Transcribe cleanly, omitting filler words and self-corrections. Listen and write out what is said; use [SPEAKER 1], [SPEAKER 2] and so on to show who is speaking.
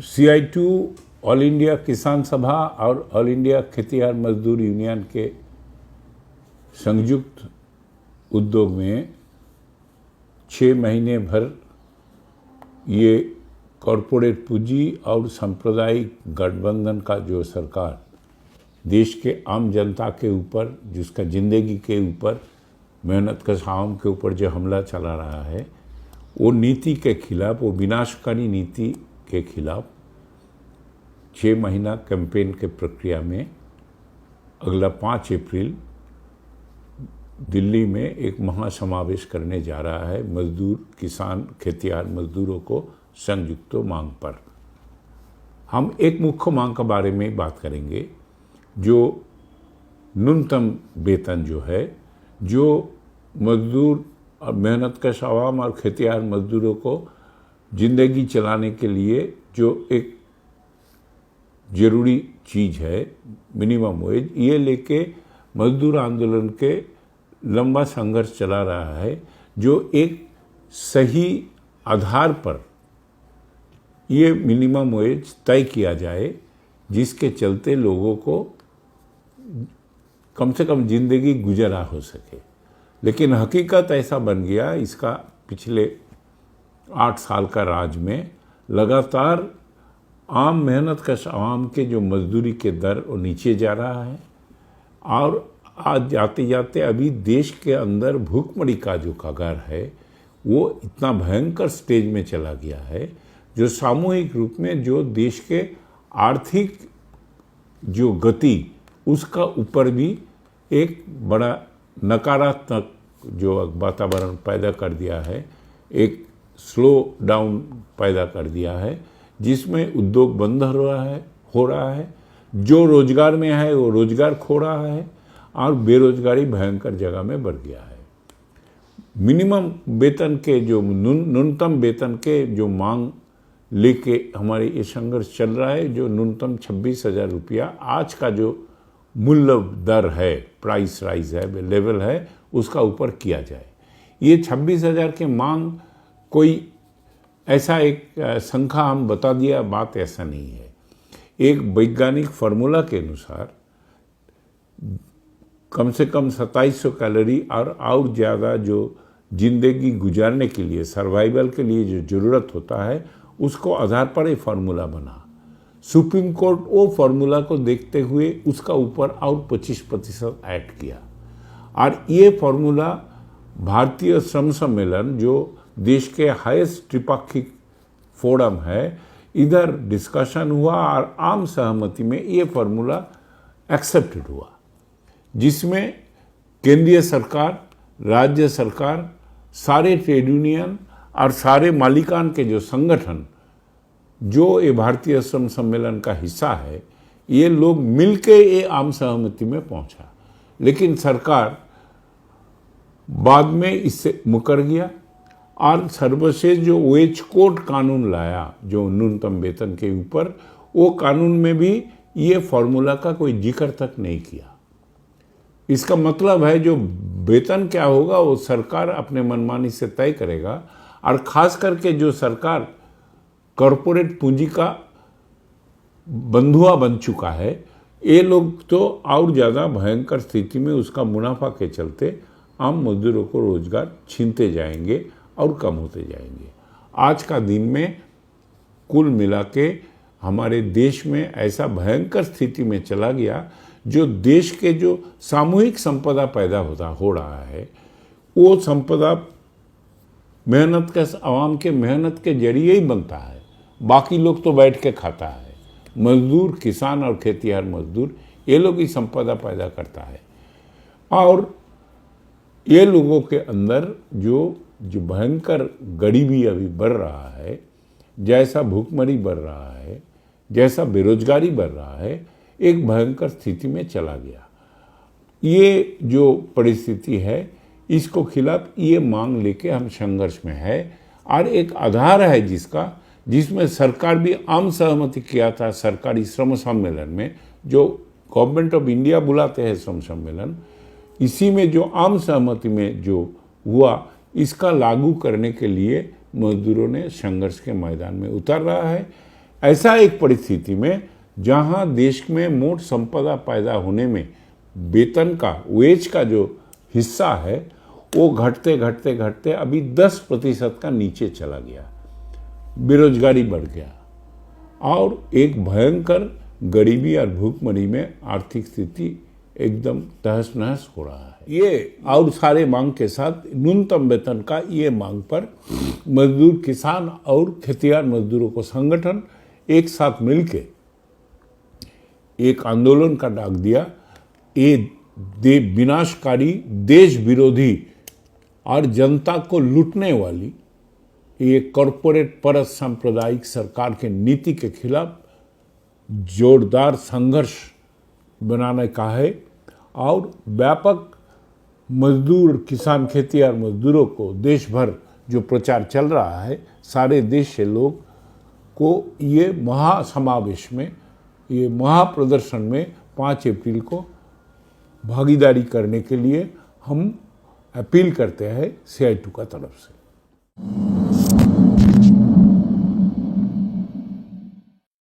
[SPEAKER 1] CI2 all India किसान सभा और ऑल इंडिया खेतिहर मजदूर यूनियन के संयुक्त उद्योग में 6 महीने भर ये कॉरपोरेट पूंजी और सांप्रदायिक गठबंधन का जो सरकार देश के आम जनता के ऊपर, जिसका जिंदगी के ऊपर, मेहनतकश आवाम के ऊपर जो हमला चला रहा है, वो नीति के खिलाफ, वो विनाशकारी नीति के खिलाफ 6 महीना कैंपेन के प्रक्रिया में अगला 5 अप्रैल दिल्ली में एक महासमावेश करने जा रहा है मजदूर, किसान, खेतिहर मजदूरों को संयुक्त मांग पर। हम एक मुख्य मांग के बारे में बात करेंगे, जो न्यूनतम वेतन जो है, जो मजदूर और मेहनतकश आवाम और खेतिहर मजदूरों को ज़िंदगी चलाने के लिए जो एक ज़रूरी चीज़ है, मिनिमम वेज, ये लेके मजदूर आंदोलन के लंबा संघर्ष चला रहा है, जो एक सही आधार पर ये मिनिमम वेज तय किया जाए, जिसके चलते लोगों को कम से कम ज़िंदगी गुजरा हो सके। लेकिन हकीकत ऐसा बन गया, इसका पिछले 8 साल का राज में लगातार आम मेहनतकश आवाम के जो मजदूरी के दर वो नीचे जा रहा है, और आज जाते जाते अभी देश के अंदर भूखमरी का जो कगार है वो इतना भयंकर स्टेज में चला गया है, जो सामूहिक रूप में जो देश के आर्थिक जो गति उसका ऊपर भी एक बड़ा नकारात्मक जो वातावरण पैदा कर दिया है, एक स्लो डाउन पैदा कर दिया है, जिसमें उद्योग बंद हो रहा है, जो रोजगार में है वो रोजगार खो रहा है, और बेरोजगारी भयंकर जगह में बढ़ गया है। मिनिमम वेतन के जो न्यूनतम वेतन के जो मांग लेके हमारे ये संघर्ष चल रहा है, जो न्यूनतम 26,000 रुपया आज का जो मूल्य दर है, प्राइस राइज है, लेवल है, उसका ऊपर किया जाए। ये 26,000 के मांग कोई ऐसा एक संख्या हम बता दिया, बात ऐसा नहीं है। एक वैज्ञानिक फार्मूला के अनुसार कम से कम 2700 कैलोरी और ज़्यादा जो जिंदगी गुजारने के लिए, सर्वाइवल के लिए जो ज़रूरत होता है, उसको आधार पर ये फार्मूला बना। सुप्रीम कोर्ट वो फार्मूला को देखते हुए उसका ऊपर और 25% ऐड किया, और ये फार्मूला भारतीय श्रम सम्मेलन, जो देश के हाईएस्ट त्रिपाक्षिक फोरम है, इधर डिस्कशन हुआ और आम सहमति में ये फार्मूला एक्सेप्टेड हुआ, जिसमें केंद्रीय सरकार, राज्य सरकार, सारे ट्रेड यूनियन और सारे मालिकान के जो संगठन जो ये भारतीय श्रम सम्मेलन का हिस्सा है, ये लोग मिलके ये आम सहमति में पहुंचा। लेकिन सरकार बाद में इससे मुकर गया और सर्वश्रेष्ठ जो वेज कोड कानून लाया, जो न्यूनतम वेतन के ऊपर, वो कानून में भी ये फार्मूला का कोई जिक्र तक नहीं किया। इसका मतलब है जो वेतन क्या होगा वो सरकार अपने मनमानी से तय करेगा, और खास करके जो सरकार कॉरपोरेट पूंजी का बंधुआ बन चुका है, ये लोग तो और ज़्यादा भयंकर स्थिति में उसका मुनाफा के चलते आम मजदूरों को रोजगार छीनते जाएंगे और कम होते जाएंगे। आज का दिन में कुल मिला के हमारे देश में ऐसा भयंकर स्थिति में चला गया, जो देश के जो सामूहिक संपदा पैदा हो रहा है, वो संपदा मेहनत के आवाम के मेहनत के जरिए ही बनता है। बाकी लोग तो बैठ के खाता है। मजदूर, किसान और खेतिहर मजदूर, ये लोग ही संपदा पैदा करता है, और ये लोगों के अंदर जो भयंकर गरीबी अभी बढ़ रहा है, जैसा भूखमरी बढ़ रहा है, जैसा बेरोजगारी बढ़ रहा है, एक भयंकर स्थिति में चला गया। ये जो परिस्थिति है, इसको खिलाफ ये मांग लेके हम संघर्ष में है, और एक आधार है जिसमें सरकार भी आम सहमति किया था सरकारी श्रम सम्मेलन में, जो गवर्नमेंट ऑफ इंडिया बुलाते हैं श्रम सम्मेलन, इसी में जो आम सहमति में जो हुआ, इसका लागू करने के लिए मजदूरों ने संघर्ष के मैदान में उतर रहा है। ऐसा एक परिस्थिति में जहां देश में मोट संपदा पैदा होने में वेतन का, वेज का जो हिस्सा है वो घटते घटते घटते अभी 10% का नीचे चला गया, बेरोजगारी बढ़ गया और एक भयंकर गरीबी और भूखमरी में आर्थिक स्थिति एकदम तहस नहस हो रहा है। ये और सारे मांग के साथ न्यूनतम वेतन का ये मांग पर मजदूर, किसान और खेतिहर मजदूरों को संगठन एक साथ मिलके एक आंदोलन का डाक दिया। ये विनाशकारी, देश विरोधी और जनता को लूटने वाली ये कॉरपोरेट परस्त सांप्रदायिक सरकार के नीति के खिलाफ जोरदार संघर्ष बनाने का है और व्यापक मजदूर, किसान, खेतिहर मजदूरों को देश भर जो प्रचार चल रहा है, सारे देश से लोग को ये महासमावेश में, ये महाप्रदर्शन में 5 अप्रैल को भागीदारी करने के लिए हम अपील करते हैं CI2 का तरफ से।